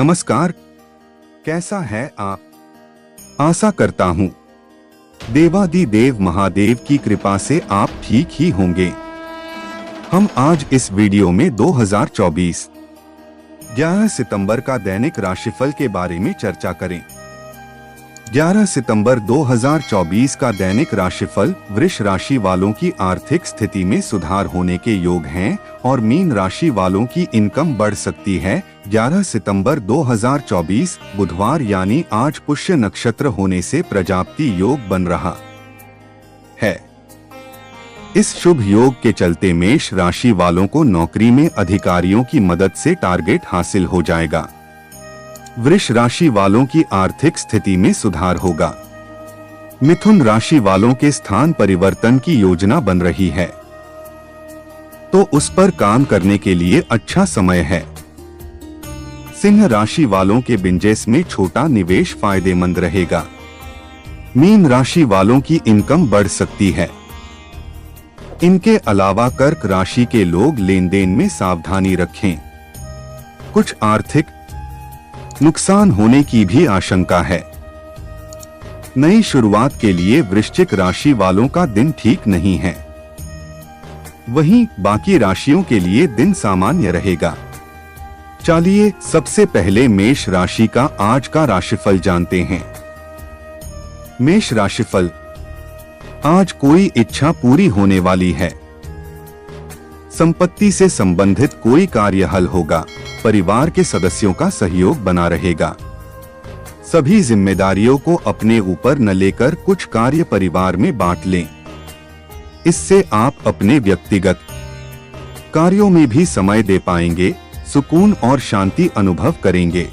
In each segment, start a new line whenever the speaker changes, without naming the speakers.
नमस्कार, कैसा है आप? आशा करता हूँ देवादिदेव महादेव की कृपा से आप ठीक ही होंगे। हम आज इस वीडियो में 2024 11 सितंबर का दैनिक राशिफल के बारे में चर्चा करें। 11 सितंबर 2024 का दैनिक राशिफल वृष राशि वालों की आर्थिक स्थिति में सुधार होने के योग हैं और मीन राशि वालों की इनकम बढ़ सकती है। 11 सितंबर 2024 बुधवार यानी आज पुष्य नक्षत्र होने से प्रजाप्ति योग बन रहा है। इस शुभ योग के चलते मेष राशि वालों को नौकरी में अधिकारियों की मदद से टारगेट हासिल हो जाएगा। वृष राशि वालों की आर्थिक स्थिति में सुधार होगा। मिथुन राशि वालों के स्थान परिवर्तन की योजना बन रही है, तो उस पर काम करने के लिए अच्छा समय है। सिंह राशि वालों के बिजनेस में छोटा निवेश फायदेमंद रहेगा। मीन राशि वालों की इनकम बढ़ सकती है। इनके अलावा कर्क राशि के लोग लेन देन में सावधानी रखें। कुछ आर्थिक नुकसान होने की भी आशंका है। नई शुरुआत के लिए वृश्चिक राशि वालों का दिन ठीक नहीं है। वहीं बाकी राशियों के लिए दिन सामान्य रहेगा। चलिए सबसे पहले मेष राशि का आज का राशिफल जानते हैं। मेष राशिफल, आज कोई इच्छा पूरी होने वाली है। संपत्ति से संबंधित कोई कार्य हल होगा। परिवार के सदस्यों का सहयोग बना रहेगा। सभी जिम्मेदारियों को अपने ऊपर न लेकर कुछ कार्य परिवार में बांट लें। इससे आप अपने व्यक्तिगत कार्यों में भी समय दे पाएंगे, सुकून और शांति अनुभव करेंगे।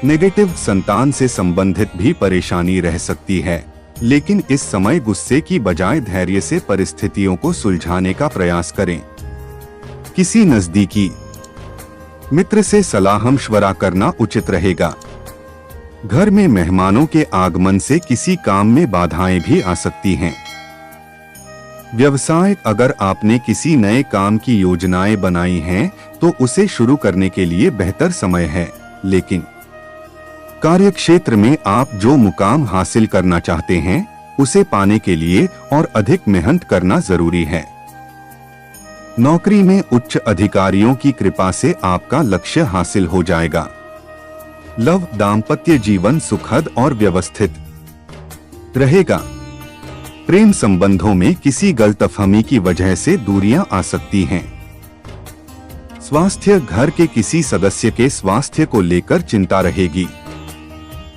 नेगेटिव संतान से संबंधित भी परेशानी रह सकती है, लेकिन इस समय गुस्से की बजाय धैर्य से परिस्थितियों को सुलझाने का प्रयास करें। किसी नजदीकी मित्र से सलाह-मशवरा करना उचित रहेगा। घर में मेहमानों के आगमन से किसी काम में बाधाएं भी आ सकती हैं। व्यवसाय, अगर आपने किसी नए काम की योजनाएं बनाई हैं तो उसे शुरू करने के लिए बेहतर समय है, लेकिन कार्यक्षेत्र में आप जो मुकाम हासिल करना चाहते हैं उसे पाने के लिए और अधिक मेहनत करना जरूरी है। नौकरी में उच्च अधिकारियों की कृपा से आपका लक्ष्य हासिल हो जाएगा। लव दाम्पत्य जीवन सुखद और व्यवस्थित रहेगा। प्रेम संबंधों में किसी गलतफहमी की वजह से दूरियां आ सकती हैं। स्वास्थ्य, घर के किसी सदस्य के स्वास्थ्य को लेकर चिंता रहेगी।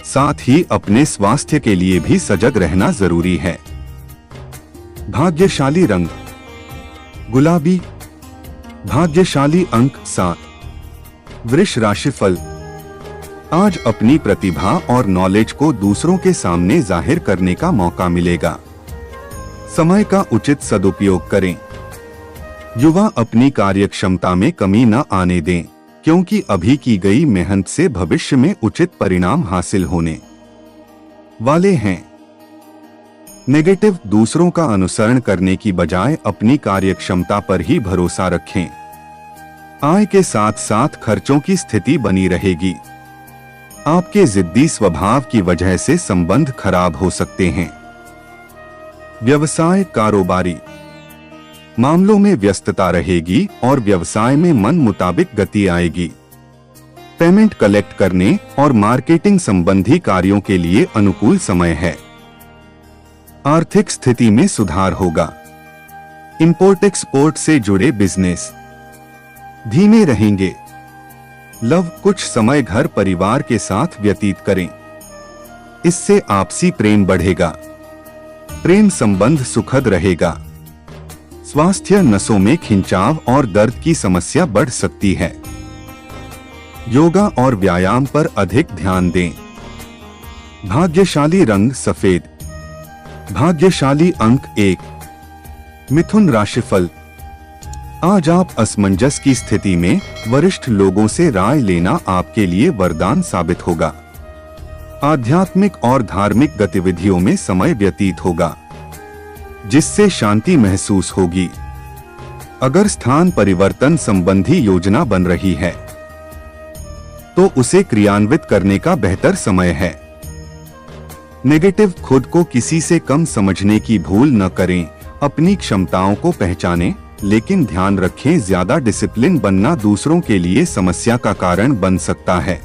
साथ ही अपने स्वास्थ्य के लिए भी सजग रहना जरूरी है। भाग्यशाली रंग गुलाबी, भाग्यशाली अंक 7। वृष राशिफल, आज अपनी प्रतिभा और नॉलेज को दूसरों के सामने जाहिर करने का मौका मिलेगा। समय का उचित सदुपयोग करें। युवा अपनी कार्यक्षमता में कमी न आने दें, क्योंकि अभी की गई मेहनत से भविष्य में उचित परिणाम हासिल होने वाले हैं। नेगेटिव, दूसरों का अनुसरण करने की बजाय अपनी कार्यक्षमता पर ही भरोसा रखें। आय के साथ साथ खर्चों की स्थिति बनी रहेगी। आपके जिद्दी स्वभाव की वजह से संबंध खराब हो सकते हैं। व्यवसाय, कारोबारी मामलों में व्यस्तता रहेगी और व्यवसाय में मन मुताबिक गति आएगी। पेमेंट कलेक्ट करने और मार्केटिंग संबंधी कार्यों के लिए अनुकूल समय है। आर्थिक स्थिति में सुधार होगा। इंपोर्ट एक्सपोर्ट से जुड़े बिजनेस धीमे रहेंगे। लव, कुछ समय घर परिवार के साथ व्यतीत करें। इससे आपसी प्रेम बढ़ेगा। प्रेम संबंध सुखद रहेगा। स्वास्थ्य, नसों में खिंचाव और दर्द की समस्या बढ़ सकती है। योगा और व्यायाम पर अधिक ध्यान दें। भाग्यशाली रंग सफेद, भाग्यशाली अंक 1। मिथुन राशिफल, आज आप असमंजस की स्थिति में वरिष्ठ लोगों से राय लेना आपके लिए वरदान साबित होगा। आध्यात्मिक और धार्मिक गतिविधियों में समय व्यतीत होगा, जिससे शांति महसूस होगी। अगर स्थान परिवर्तन संबंधी योजना बन रही है तो उसे क्रियान्वित करने का बेहतर समय है। नेगेटिव, खुद को किसी से कम समझने की भूल न करें। अपनी क्षमताओं को पहचानें, लेकिन ध्यान रखें ज्यादा डिसिप्लिन बनना दूसरों के लिए समस्या का कारण बन सकता है।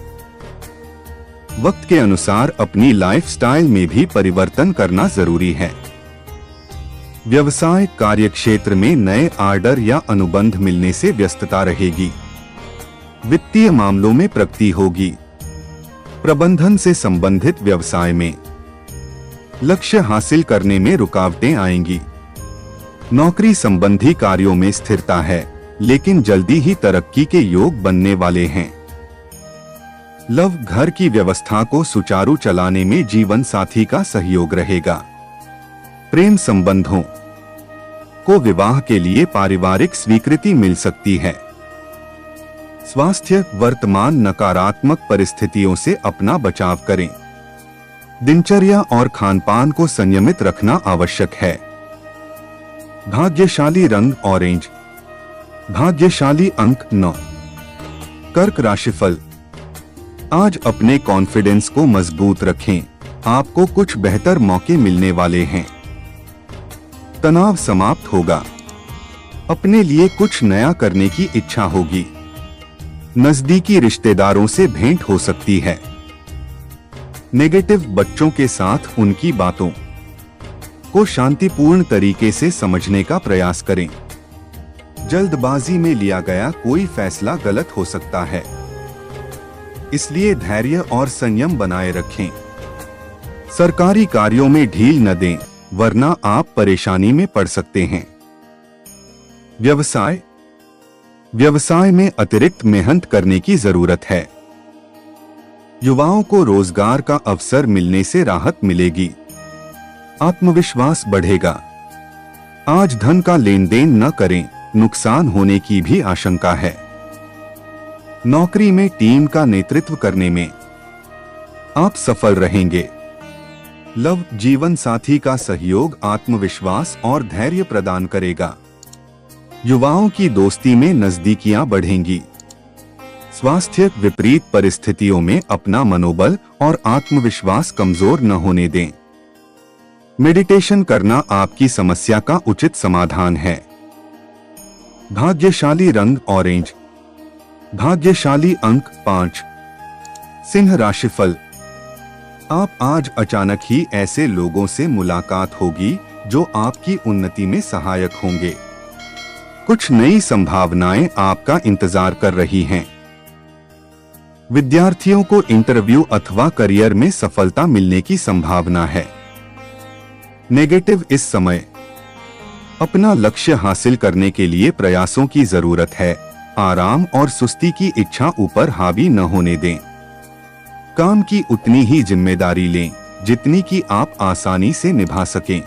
वक्त के अनुसार अपनी लाइफस्टाइल में भी परिवर्तन करना जरूरी है। व्यवसाय, कार्यक्षेत्र में नए ऑर्डर या अनुबंध मिलने से व्यस्तता रहेगी। वित्तीय मामलों में प्रगति होगी। प्रबंधन से संबंधित व्यवसाय में लक्ष्य हासिल करने में रुकावटें आएंगी। नौकरी संबंधी कार्यों में स्थिरता है, लेकिन जल्दी ही तरक्की के योग बनने वाले हैं। लव, घर की व्यवस्था को सुचारू चलाने में जीवन साथी का सहयोग रहेगा। प्रेम संबंधों को विवाह के लिए पारिवारिक स्वीकृति मिल सकती है। स्वास्थ्य, वर्तमान नकारात्मक परिस्थितियों से अपना बचाव करें। दिनचर्या और खानपान को संयमित रखना आवश्यक है। भाग्यशाली रंग ऑरेंज, भाग्यशाली अंक 9। कर्क राशिफल, आज अपने कॉन्फिडेंस को मजबूत रखें। आपको कुछ बेहतर मौके मिलने वाले हैं। तनाव समाप्त होगा। अपने लिए कुछ नया करने की इच्छा होगी। नजदीकी रिश्तेदारों से भेंट हो सकती है। नेगेटिव, बच्चों के साथ उनकी बातों को शांतिपूर्ण तरीके से समझने का प्रयास करें। जल्दबाजी में लिया गया कोई फैसला गलत हो सकता है, इसलिए धैर्य और संयम बनाए रखें। सरकारी कार्यों में ढील न दें, वरना आप परेशानी में पड़ सकते हैं। व्यवसाय में अतिरिक्त मेहनत करने की जरूरत है। युवाओं को रोजगार का अवसर मिलने से राहत मिलेगी। आत्मविश्वास बढ़ेगा। आज धन का लेन देन न करें, नुकसान होने की भी आशंका है। नौकरी में टीम का नेतृत्व करने में आप सफल रहेंगे। लव, जीवन साथी का सहयोग आत्मविश्वास और धैर्य प्रदान करेगा। युवाओं की दोस्ती में नजदीकियां बढ़ेंगी। स्वास्थ्य, विपरीत परिस्थितियों में अपना मनोबल और आत्मविश्वास कमजोर न होने दें। मेडिटेशन करना आपकी समस्या का उचित समाधान है। भाग्यशाली रंग ऑरेंज, भाग्यशाली अंक 5। सिंह राशिफल, आप आज अचानक ही ऐसे लोगों से मुलाकात होगी जो आपकी उन्नति में सहायक होंगे। कुछ नई संभावनाएं आपका इंतजार कर रही हैं। विद्यार्थियों को इंटरव्यू अथवा करियर में सफलता मिलने की संभावना है। नेगेटिव, इस समय अपना लक्ष्य हासिल करने के लिए प्रयासों की जरूरत है। आराम और सुस्ती की इच्छा ऊपर हावी न होने दें। काम की उतनी ही जिम्मेदारी लें जितनी कि आप आसानी से निभा सकें।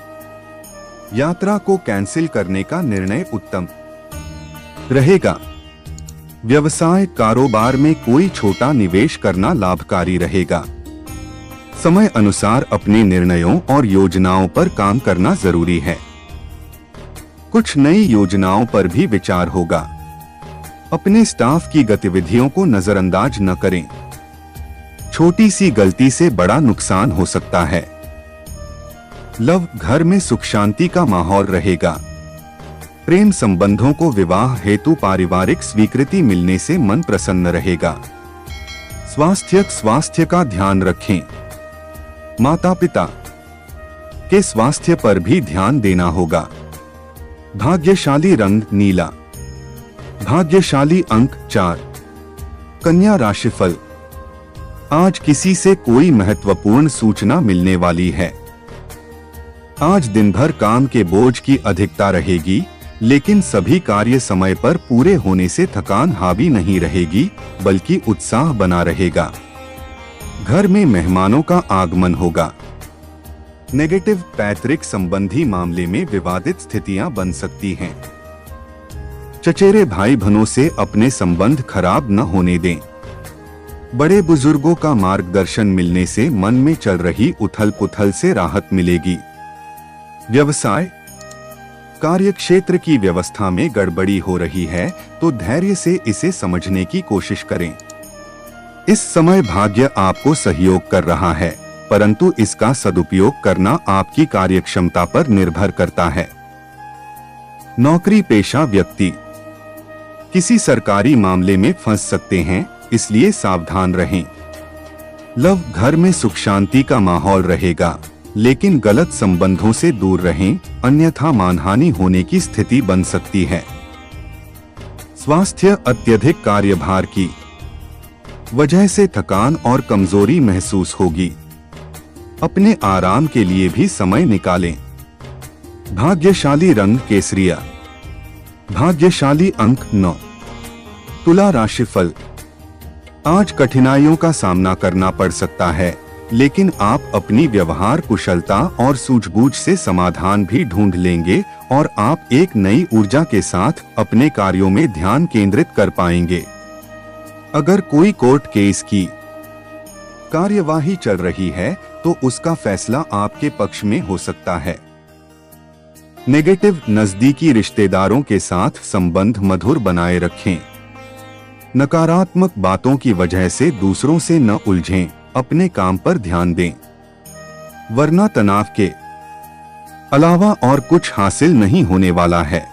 यात्रा को कैंसिल करने का निर्णय उत्तम रहेगा। व्यवसाय, कारोबार में कोई छोटा निवेश करना लाभकारी रहेगा। समय अनुसार अपने निर्णयों और योजनाओं पर काम करना जरूरी है। कुछ नई योजनाओं पर भी विचार होगा। अपने स्टाफ की गतिविधियों को नजरअंदाज न करें। छोटी सी गलती से बड़ा नुकसान हो सकता है। लव, घर में सुख शांति का माहौल रहेगा। प्रेम संबंधों को विवाह हेतु पारिवारिक स्वीकृति मिलने से मन प्रसन्न रहेगा। स्वास्थ्य का ध्यान रखें। माता पिता के स्वास्थ्य पर भी ध्यान देना होगा। भाग्यशाली रंग नीला, भाग्यशाली अंक 4। कन्या राशिफल, आज किसी से कोई महत्वपूर्ण सूचना मिलने वाली है। आज दिन भर काम के बोझ की अधिकता रहेगी, लेकिन सभी कार्य समय पर पूरे होने से थकान हावी नहीं रहेगी, बल्कि उत्साह बना रहेगा। घर में मेहमानों का आगमन होगा। नेगेटिव, पैतृक संबंधी मामले में विवादित स्थितियां बन सकती हैं। चचेरे भाई बहनों से अपने संबंध खराब न होने दें। बड़े बुजुर्गों का मार्गदर्शन मिलने से मन में चल रही उथल-पुथल से राहत मिलेगी। व्यवसाय, कार्यक्षेत्र की व्यवस्था में गड़बड़ी हो रही है, तो धैर्य से इसे समझने की कोशिश करें। इस समय भाग्य आपको सहयोग कर रहा है, परंतु इसका सदुपयोग करना आपकी कार्यक्षमता पर निर्भर करता है। नौकरी पेशा व्यक्ति किसी सरकारी मामले में फंस सकते हैं, इसलिए सावधान रहें। लव, घर में सुख शांति का माहौल रहेगा, लेकिन गलत संबंधों से दूर रहें, अन्यथा मानहानि होने की स्थिति बन सकती है। स्वास्थ्य, अत्यधिक कार्यभार की वजह से थकान और कमजोरी महसूस होगी। अपने आराम के लिए भी समय निकालें। भाग्यशाली रंग केसरिया, भाग्यशाली अंक 9। तुला राशिफल, आज कठिनाइयों का सामना करना पड़ सकता है, लेकिन आप अपनी व्यवहार कुशलता और सूझबूझ से समाधान भी ढूंढ लेंगे और आप एक नई ऊर्जा के साथ अपने कार्यों में ध्यान केंद्रित कर पाएंगे। अगर कोई कोर्ट केस की कार्यवाही चल रही है तो उसका फैसला आपके पक्ष में हो सकता है। नेगेटिव, नजदीकी रिश्तेदारों के साथ संबंध मधुर बनाए रखें। नकारात्मक बातों की वजह से दूसरों से न उलझें, अपने काम पर ध्यान दें, वरना तनाव के अलावा और कुछ हासिल नहीं होने वाला है।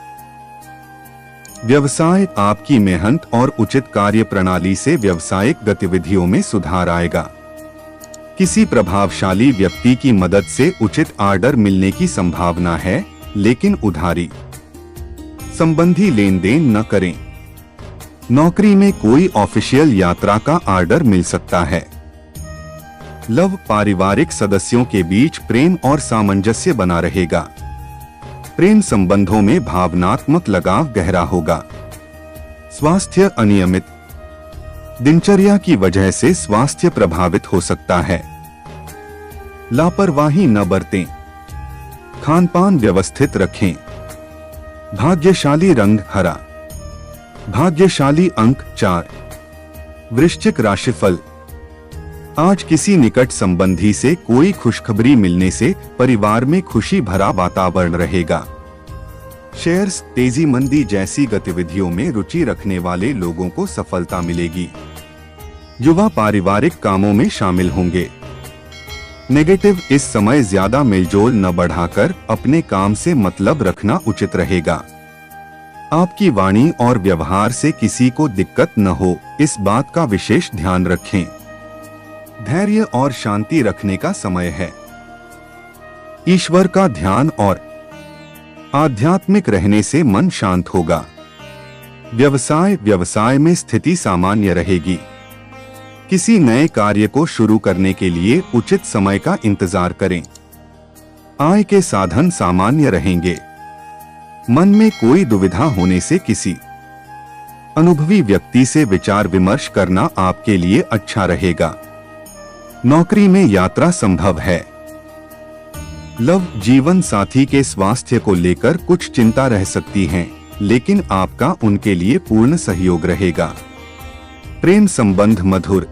व्यवसाय, आपकी मेहनत और उचित कार्य प्रणाली से व्यावसायिक गतिविधियों में सुधार आएगा। किसी प्रभावशाली व्यक्ति की मदद से उचित ऑर्डर मिलने की संभावना है, लेकिन उधारी संबंधी लेन देन न करें। नौकरी में कोई ऑफिशियल यात्रा का ऑर्डर मिल सकता है। लव, पारिवारिक सदस्यों के बीच प्रेम और सामंजस्य बना रहेगा। प्रेम संबंधों में भावनात्मक लगाव गहरा होगा। स्वास्थ्य, अनियमित दिनचर्या की वजह से स्वास्थ्य प्रभावित हो सकता है। लापरवाही न बरतें, खानपान व्यवस्थित रखें। भाग्यशाली रंग हरा, भाग्यशाली अंक 4। वृश्चिक राशिफल, आज किसी निकट संबंधी से कोई खुशखबरी मिलने से परिवार में खुशी भरा वातावरण रहेगा। शेयर्स, तेजी मंदी जैसी गतिविधियों में रुचि रखने वाले लोगों को सफलता मिलेगी। युवा पारिवारिक कामों में शामिल होंगे। नेगेटिव, इस समय ज्यादा मेलजोल न बढ़ाकर अपने काम से मतलब रखना उचित रहेगा। आपकी वाणी और व्यवहार से किसी को दिक्कत न हो, इस बात का विशेष ध्यान रखें। धैर्य और शांति रखने का समय है। ईश्वर का ध्यान और आध्यात्मिक रहने से मन शांत होगा। व्यवसाय में स्थिति सामान्य रहेगी। किसी नए कार्य को शुरू करने के लिए उचित समय का इंतजार करें। आय के साधन सामान्य रहेंगे। मन में कोई दुविधा होने से किसी अनुभवी व्यक्ति से विचार विमर्श करना आपके लिए अच्छा रहेगा। नौकरी में यात्रा संभव है। लव, जीवन साथी के स्वास्थ्य को लेकर कुछ चिंता रह सकती है, लेकिन आपका उनके लिए पूर्ण सहयोग रहेगा। प्रेम संबंध मधुर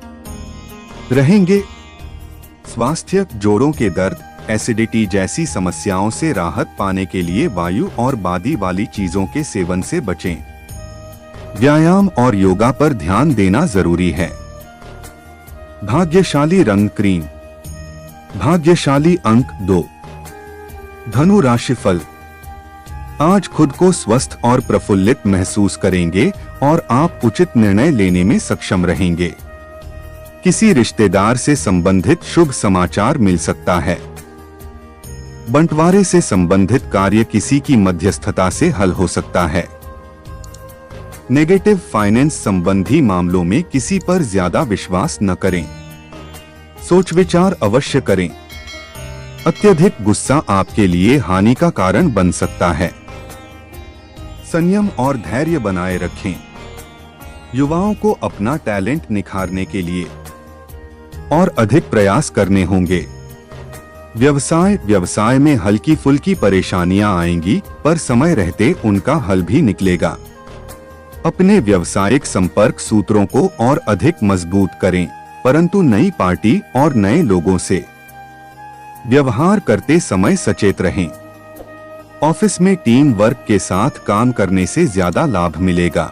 रहेंगे। स्वास्थ्य, जोड़ों के दर्द, एसिडिटी जैसी समस्याओं से राहत पाने के लिए वायु और बादी वाली चीजों के सेवन से बचें। व्यायाम और योगा पर ध्यान देना जरूरी है। भाग्यशाली रंग क्रीम, भाग्यशाली अंक 2। धनु राशिफल, आज खुद को स्वस्थ और प्रफुल्लित महसूस करेंगे और आप उचित निर्णय लेने में सक्षम रहेंगे। किसी रिश्तेदार से संबंधित शुभ समाचार मिल सकता है। बंटवारे से संबंधित कार्य किसी की मध्यस्थता से हल हो सकता है। नेगेटिव, फाइनेंस संबंधी मामलों में किसी पर ज्यादा विश्वास न करें। सोच विचार अवश्य करें। अत्यधिक गुस्सा आपके लिए हानि का कारण बन सकता है। संयम और धैर्य बनाए रखें। युवाओं को अपना टैलेंट निखारने के लिए और अधिक प्रयास करने होंगे। व्यवसाय में हल्की फुल्की परेशानियां आएंगी, पर समय रहते उनका हल भी निकलेगा। अपने व्यावसायिक संपर्क सूत्रों को और अधिक मजबूत करें, परंतु नई पार्टी और नए लोगों से व्यवहार करते समय सचेत रहें। ऑफिस में टीम वर्क के साथ काम करने से ज्यादा लाभ मिलेगा।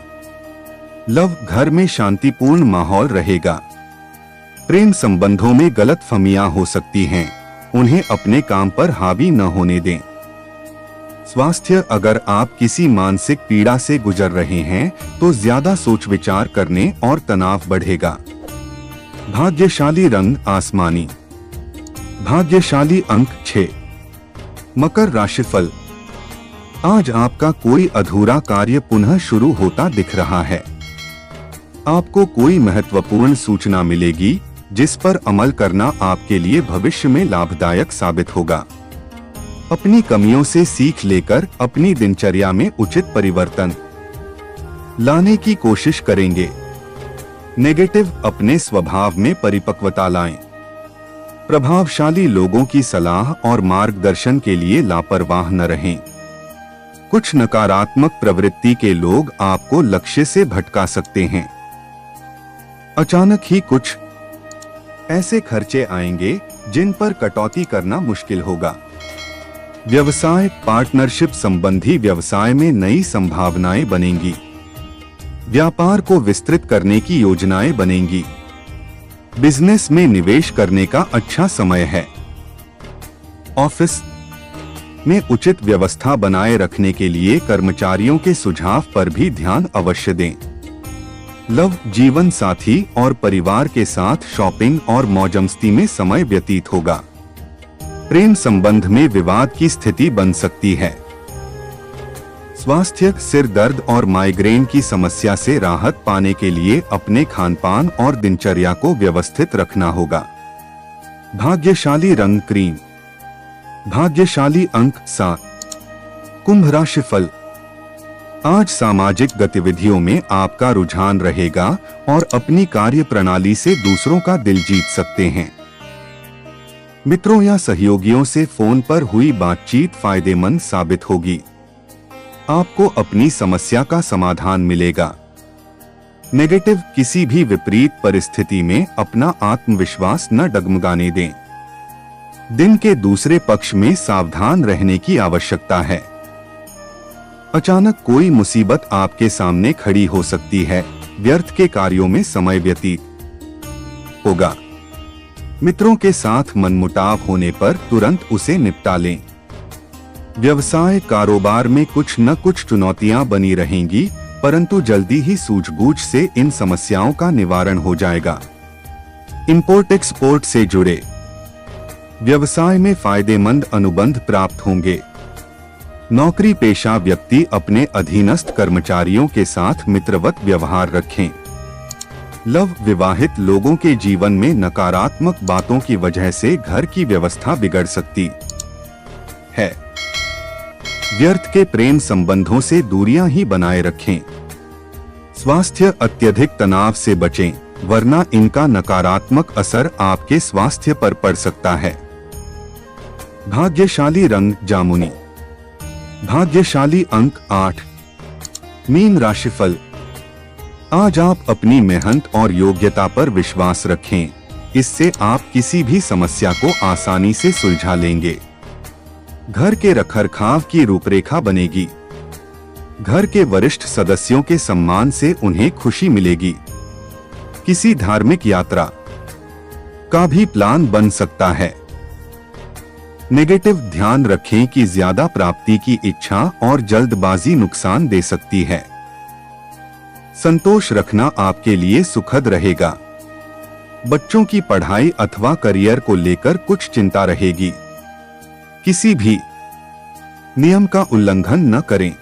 लव, घर में शांतिपूर्ण माहौल रहेगा। प्रेम संबंधों में गलतफहमियां हो सकती हैं, उन्हें अपने काम पर हावी न होने दें। स्वास्थ्य, अगर आप किसी मानसिक पीड़ा से गुजर रहे हैं तो ज्यादा सोच विचार करने और तनाव बढ़ेगा। भाग्यशाली रंग आसमानी। भाग्यशाली अंक 6। मकर राशिफल। आज आपका कोई अधूरा कार्य पुनः शुरू होता दिख रहा है। आपको कोई महत्वपूर्ण सूचना मिलेगी जिस पर अमल करना आपके लिए भविष्य में लाभदायक साबित होगा। अपनी कमियों से सीख लेकर अपनी दिनचर्या में उचित परिवर्तन लाने की कोशिश करेंगे। नेगेटिव, अपने स्वभाव में परिपक्वता लाएं। प्रभावशाली लोगों की सलाह और मार्गदर्शन के लिए लापरवाह न रहें। कुछ नकारात्मक प्रवृत्ति के लोग आपको लक्ष्य से भटका सकते हैं। अचानक ही कुछ ऐसे खर्चे आएंगे जिन पर कटौती करना मुश्किल होगा। व्यवसाय, पार्टनरशिप संबंधी व्यवसाय में नई संभावनाएं बनेंगी। व्यापार को विस्तृत करने की योजनाएं बनेंगी। बिजनेस में निवेश करने का अच्छा समय है। ऑफिस में उचित व्यवस्था बनाए रखने के लिए कर्मचारियों के सुझाव पर भी ध्यान अवश्य दें। लव, जीवन साथी और परिवार के साथ शॉपिंग और मौजमस्ती में समय व्यतीत होगा। प्रेम संबंध में विवाद की स्थिति बन सकती है। स्वास्थ्य, सिर दर्द और माइग्रेन की समस्या से राहत पाने के लिए अपने खानपान और दिनचर्या को व्यवस्थित रखना होगा। भाग्यशाली रंग क्रीम। भाग्यशाली अंक 7। कुंभ राशिफल। आज सामाजिक गतिविधियों में आपका रुझान रहेगा और अपनी कार्य प्रणाली से दूसरों का दिल जीत सकते हैं। मित्रों या सहयोगियों से फोन पर हुई बातचीत फायदेमंद साबित होगी। आपको अपनी समस्या का समाधान मिलेगा। नेगेटिव, किसी भी विपरीत परिस्थिति में अपना आत्मविश्वास न डगमगाने दें। दिन के दूसरे पक्ष में सावधान रहने की आवश्यकता है। अचानक कोई मुसीबत आपके सामने खड़ी हो सकती है। व्यर्थ के कार्यों में समय व्यतीत होगा। मित्रों के साथ मनमुटाव होने पर तुरंत उसे निपटा लें। व्यवसाय, कारोबार में कुछ न कुछ चुनौतियां बनी रहेंगी, परंतु जल्दी ही सूझबूझ से इन समस्याओं का निवारण हो जाएगा। इंपोर्ट एक्सपोर्ट से जुड़े व्यवसाय में फायदेमंद अनुबंध प्राप्त होंगे। नौकरी पेशा व्यक्ति अपने अधीनस्थ कर्मचारियों के साथ मित्रवत व्यवहार रखें। लव, विवाहित लोगों के जीवन में नकारात्मक बातों की वजह से घर की व्यवस्था बिगड़ सकती है। व्यर्थ के प्रेम संबंधों से दूरियां ही बनाए रखें। स्वास्थ्य, अत्यधिक तनाव से बचें, वरना इनका नकारात्मक असर आपके स्वास्थ्य पर पड़ सकता है। भाग्यशाली रंग जामुनी। भाग्यशाली अंक 8। मीन राशिफल। आज आप अपनी मेहनत और योग्यता पर विश्वास रखें। इससे आप किसी भी समस्या को आसानी से सुलझा लेंगे। घर के रखरखाव की रूपरेखा बनेगी। घर के वरिष्ठ सदस्यों के सम्मान से उन्हें खुशी मिलेगी। किसी धार्मिक यात्रा का भी प्लान बन सकता है। नेगेटिव, ध्यान रखें कि ज्यादा प्राप्ति की इच्छा और जल्दबाजी नुकसान दे सकती है। संतोष रखना आपके लिए सुखद रहेगा। बच्चों की पढ़ाई अथवा करियर को लेकर कुछ चिंता रहेगी। किसी भी नियम का उल्लंघन न करें।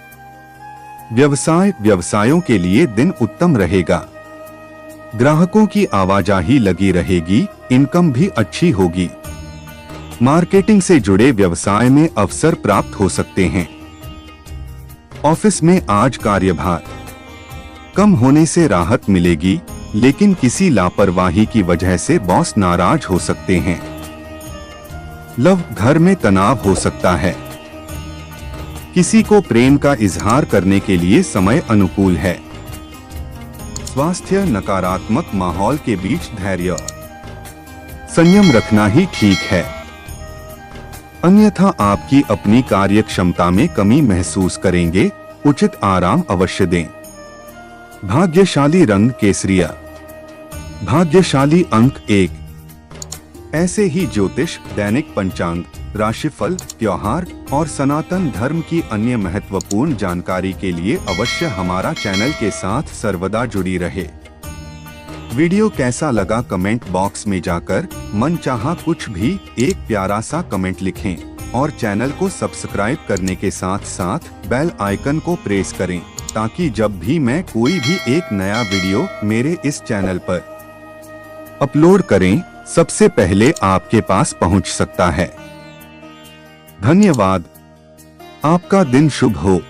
व्यवसायों के लिए दिन उत्तम रहेगा। ग्राहकों की आवाजाही लगी रहेगी, इनकम भी अच्छी होगी। मार्केटिंग से जुड़े व्यवसाय में अवसर प्राप्त हो सकते हैं। ऑफिस में आज कार्यभार कम होने से राहत मिलेगी, लेकिन किसी लापरवाही की वजह से बॉस नाराज हो सकते हैं। लव, घर में तनाव हो सकता है। किसी को प्रेम का इजहार करने के लिए समय अनुकूल है। स्वास्थ्य, नकारात्मक माहौल के बीच धैर्य संयम रखना ही ठीक है, अन्यथा आपकी अपनी कार्य क्षमता में कमी महसूस करेंगे। उचित आराम अवश्य दें। भाग्यशाली रंग केसरिया। भाग्यशाली अंक 1। ऐसे ही ज्योतिष, दैनिक पंचांग, राशिफल, त्योहार और सनातन धर्म की अन्य महत्वपूर्ण जानकारी के लिए अवश्य हमारा चैनल के साथ सर्वदा जुड़ी रहे। वीडियो कैसा लगा कमेंट बॉक्स में जाकर मनचाहा कुछ भी एक प्यारा सा कमेंट लिखें और चैनल को सब्सक्राइब करने के साथ साथ बेल आइकन को प्रेस करें ताकि जब भी मैं कोई भी एक नया वीडियो मेरे इस चैनल पर अपलोड करें सबसे पहले आपके पास पहुंच सकता है। धन्यवाद। आपका दिन शुभ हो।